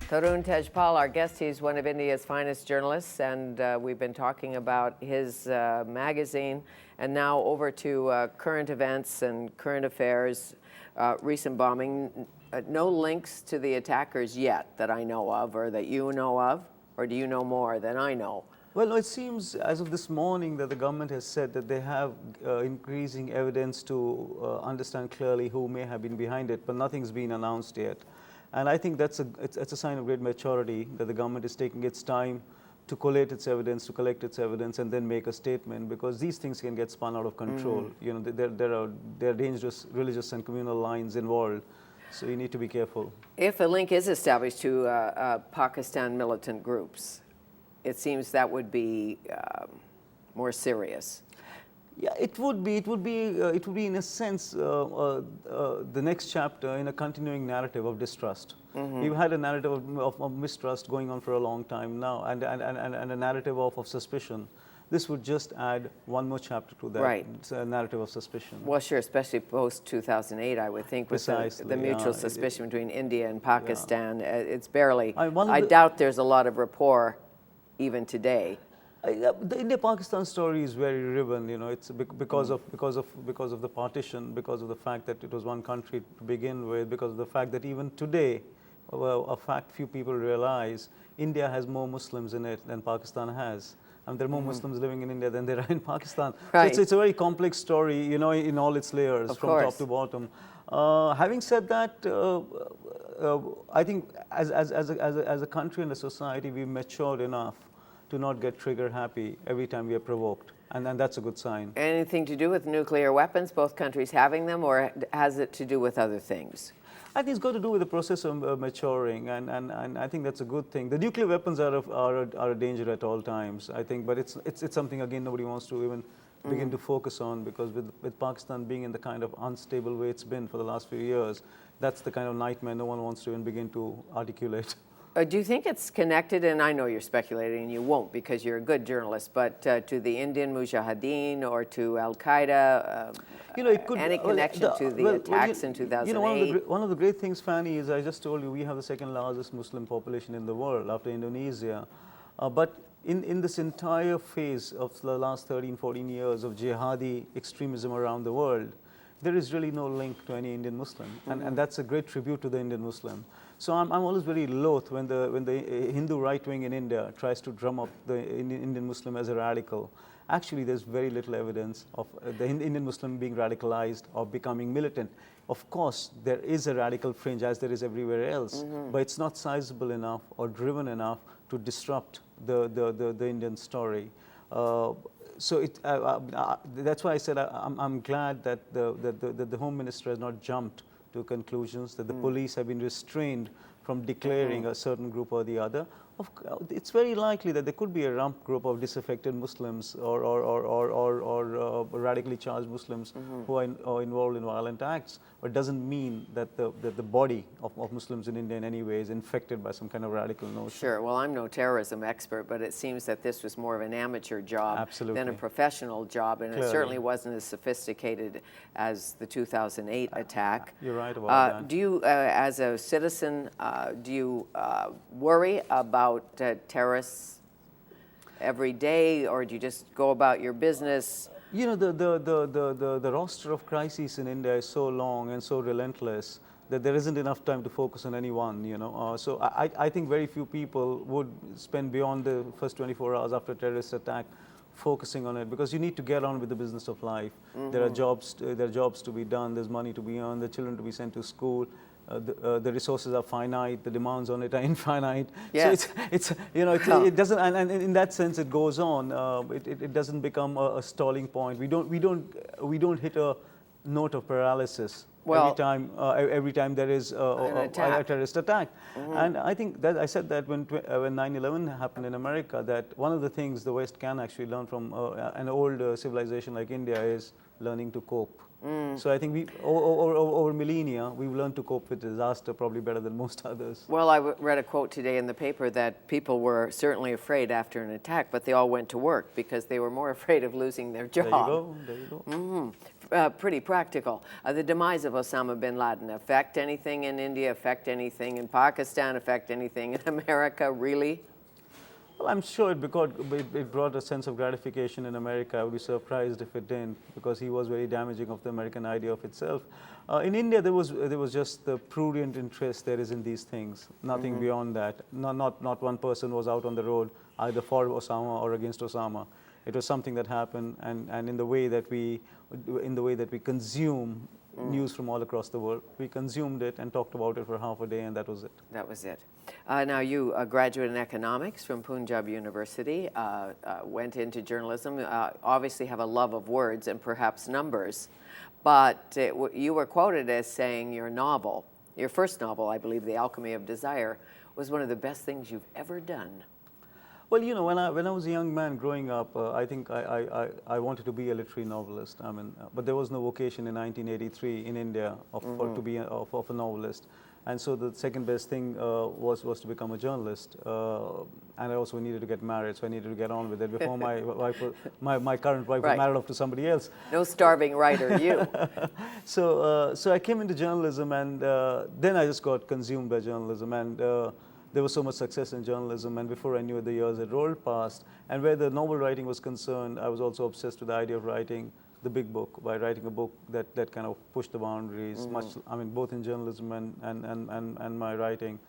Tarun Tejpal, our guest, he's one of India's finest journalists, and we've been talking about his magazine. And now over to current events and current affairs, recent bombing. No links to the attackers yet that I know of, or that you know of, or do you know more than I know? Well, it seems as of this morning that the government has said that they have increasing evidence to understand clearly who may have been behind it, but nothing's been announced yet. And I think it's a sign of great maturity that the government is taking its time to collate its evidence, to collect its evidence, and then make a statement, because these things can get spun out of control. You know, there are dangerous religious and communal lines involved, so you need to be careful. If a link is established to Pakistan militant groups, it seems that would be more serious. Yeah, it would be in a sense the next chapter in a continuing narrative of distrust. We've had a narrative of mistrust going on for a long time now, and a narrative of suspicion. This would just add one more chapter to that. Right. It's a narrative of suspicion. Well, sure, especially post-2008, I would think, with the mutual suspicion between India and Pakistan. It's barely, I doubt there's a lot of rapport even today. The India-Pakistan story is very riven. You know, it's because of the partition, because of the fact that it was one country to begin with, because of the fact that even today, a fact few people realize, India has more Muslims in it than Pakistan has. And there are more Muslims living in India than there are in Pakistan. Right. So it's a very complex story, you know, in all its layers, from top to bottom. Having said that, I think as a country and a society, we've matured enough to not get trigger happy every time we are provoked, and that's a good sign. Anything to do with nuclear weapons, both countries having them, or has it to do with other things? I think it's got to do with the process of maturing, and I think that's a good thing. The nuclear weapons are a danger at all times, I think, but it's something, again, nobody wants to even begin to focus on, because with Pakistan being in the kind of unstable way it's been for the last few years, that's the kind of nightmare no one wants to even begin to articulate. Do you think it's connected, and I know you're speculating and you won't because you're a good journalist, but to the Indian Mujahideen or to Al-Qaeda, you know, it could, any connection to the attacks in 2008? You know, one of the great things, Fanny, is I just told you we have the second largest Muslim population in the world after Indonesia. But in this entire phase of the last 13, 14 years of jihadi extremism around the world, there is really no link to any Indian Muslim, and that's a great tribute to the Indian Muslim. So I'm always very loath when the Hindu right wing in India tries to drum up the Indian Muslim as a radical. Actually, there's very little evidence of the Indian Muslim being radicalized or becoming militant. Of course, there is a radical fringe, as there is everywhere else, but it's not sizable enough or driven enough to disrupt the Indian story. So that's why I said I'm glad that the Home Minister has not jumped to conclusions, that the police have been restrained from declaring a certain group or the other. It's very likely that there could be a rump group of disaffected Muslims or radically charged Muslims who are involved in violent acts, but it doesn't mean that the body of Muslims in India in any way is infected by some kind of radical notion. Sure. Well, I'm no terrorism expert, but it seems that this was more of an amateur job than a professional job, and it certainly wasn't as sophisticated as the 2008 attack. You're right about that. Do you, as a citizen, do you worry about terrorists every day, or do you just go about your business? You know, the roster of crises in India is so long and so relentless that there isn't enough time to focus on any one, you know. So I think very few people would spend beyond the first 24 hours after a terrorist attack focusing on it, because you need to get on with the business of life. There are jobs to be done, there's money to be earned, the children to be sent to school. The resources are finite, the demands on it are infinite. Yes. So it's you know, it doesn't, and in that sense it goes on. It doesn't become a stalling point. We don't hit a note of paralysis every time there is a terrorist attack. And I think that I said that when 9/11 happened in America, that one of the things the West can actually learn from an old civilization like India is learning to cope. So I think over millennia, we've learned to cope with disaster probably better than most others. Well, I read a quote today in the paper that people were certainly afraid after an attack, but they all went to work because they were more afraid of losing their job. There you go. pretty practical. The demise of Osama bin Laden affect anything in India, affect anything in Pakistan, affect anything in America, really? Well, I'm sure it brought a sense of gratification in America. I would be surprised if it didn't, because he was very damaging of the American idea of itself. In India, there was just the prudent interest there is in these things, nothing beyond that. Not one person was out on the road either for Osama or against Osama. It was something that happened, and in the way that we consume news from all across the world, we consumed it and talked about it for half a day, and that was it. That was it. Now, you graduate in economics from Punjab University, went into journalism, obviously have a love of words and perhaps numbers, but you were quoted as saying your novel, your first novel, I believe, The Alchemy of Desire, was one of the best things you've ever done. Well, you know, when I was a young man growing up, I think I wanted to be a literary novelist. I mean, but there was no vocation in 1983 in India to be of a novelist, and so the second best thing was to become a journalist. And I also needed to get married, so I needed to get on with it before my wife, my current wife, was married off to somebody else. No starving writer, you. So I came into journalism, and then I just got consumed by journalism, and there was so much success in journalism, and before I knew it, the years had rolled past. And where the novel writing was concerned, I was also obsessed with the idea of writing the big book, by writing a book that kind of pushed the boundaries, both in journalism and my writing.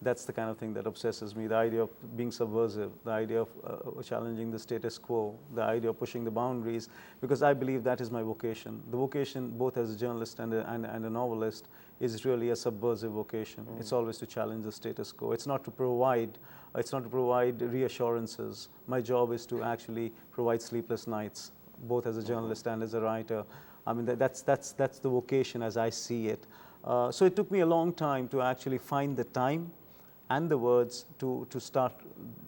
That's the kind of thing that obsesses me, the idea of being subversive, the idea of challenging the status quo, the idea of pushing the boundaries, because I believe that is my vocation. The vocation, both as a journalist and a novelist, is really a subversive vocation. It's always to challenge the status quo. It's not to provide reassurances. My job is to actually provide sleepless nights, both as a journalist and as a writer. I mean, that's the vocation as I see it. So it took me a long time to actually find the time and the words to start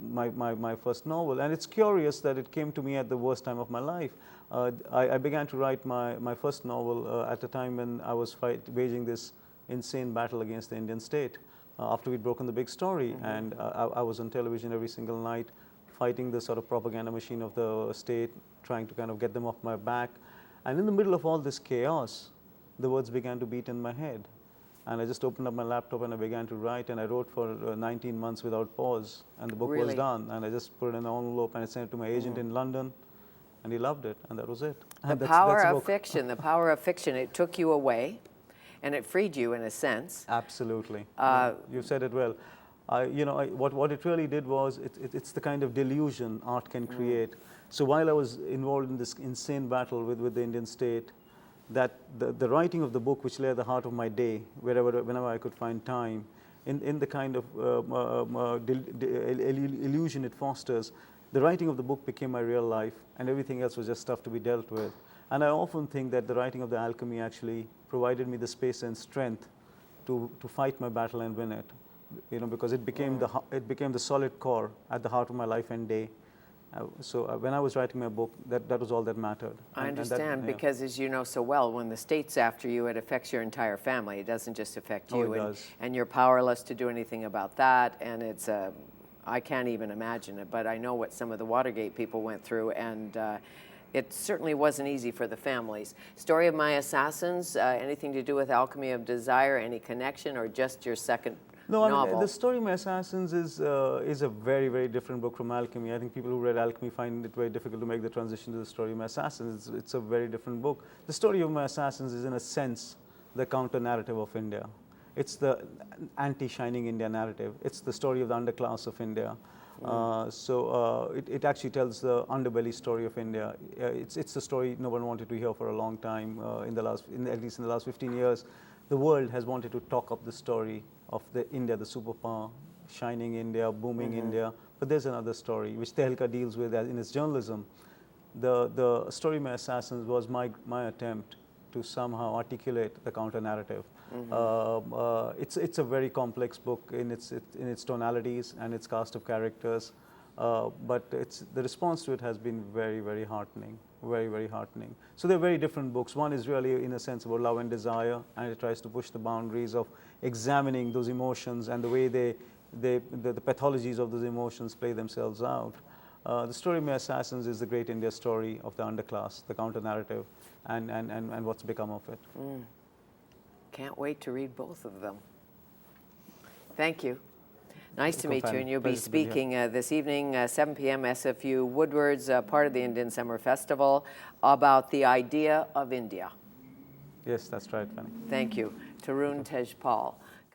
my first novel. And it's curious that it came to me at the worst time of my life. I began to write my first novel at a time when I was waging this insane battle against the Indian state after we'd broken the big story. And I was on television every single night fighting the sort of propaganda machine of the state, trying to kind of get them off my back. And in the middle of all this chaos, the words began to beat in my head. And I just opened up my laptop and I began to write, and I wrote for 19 months without pause, and the book was done. And I just put it in an envelope and I sent it to my agent in London, and he loved it, and that was it. The power of fiction, the power of fiction, it took you away, and it freed you in a sense. Absolutely. You said it well. What it really did was, it's the kind of delusion art can create. So while I was involved in this insane battle with the Indian state, that the writing of the book, which lay at the heart of my day, whenever I could find time, in the kind of illusion it fosters, the writing of the book became my real life, and everything else was just stuff to be dealt with. And I often think that the writing of The Alchemy actually provided me the space and strength to fight my battle and win it, because it became the solid core at the heart of my life and day. So when I was writing my book, that was all that mattered. I understand, because as you know so well, when the state's after you, it affects your entire family. It doesn't just affect you. It does. And you're powerless to do anything about that. And it's I can't even imagine it, but I know what some of the Watergate people went through, and it certainly wasn't easy for the families. Story of My Assassins, anything to do with Alchemy of Desire, any connection, or just your second novel? I mean, the Story of My Assassins is a very, very different book from Alchemy. I think people who read Alchemy find it very difficult to make the transition to The Story of My Assassins. It's a very different book. The Story of My Assassins is, in a sense, the counter-narrative of India. It's the anti-Shining India narrative. It's the story of the underclass of India. It actually tells the underbelly story of India. It's a story no one wanted to hear for a long time. At least in the last 15 years, the world has wanted to talk up the story of the India, the superpower, shining India, booming India. But there's another story which Tehelka deals with in his journalism. The Story of My Assassins was my attempt to somehow articulate the counter narrative. It's a very complex book in its tonalities and its cast of characters, but the response to it has been very, very heartening. Very, very heartening. So they're very different books. One is really, in a sense, about love and desire, and it tries to push the boundaries of examining those emotions and the way the pathologies of those emotions play themselves out. The story of My Assassins is the great India story of the underclass, the counter-narrative, and what's become of it. Can't wait to read both of them. Thank you. Nice to Welcome, meet you, Fanny. and you'll be Pleasure to be here. speaking this evening, 7 p.m. SFU Woodward's, part of the Indian Summer Festival, about the idea of India. Yes, that's right, Fanny. Thank you. Tarun Tejpal.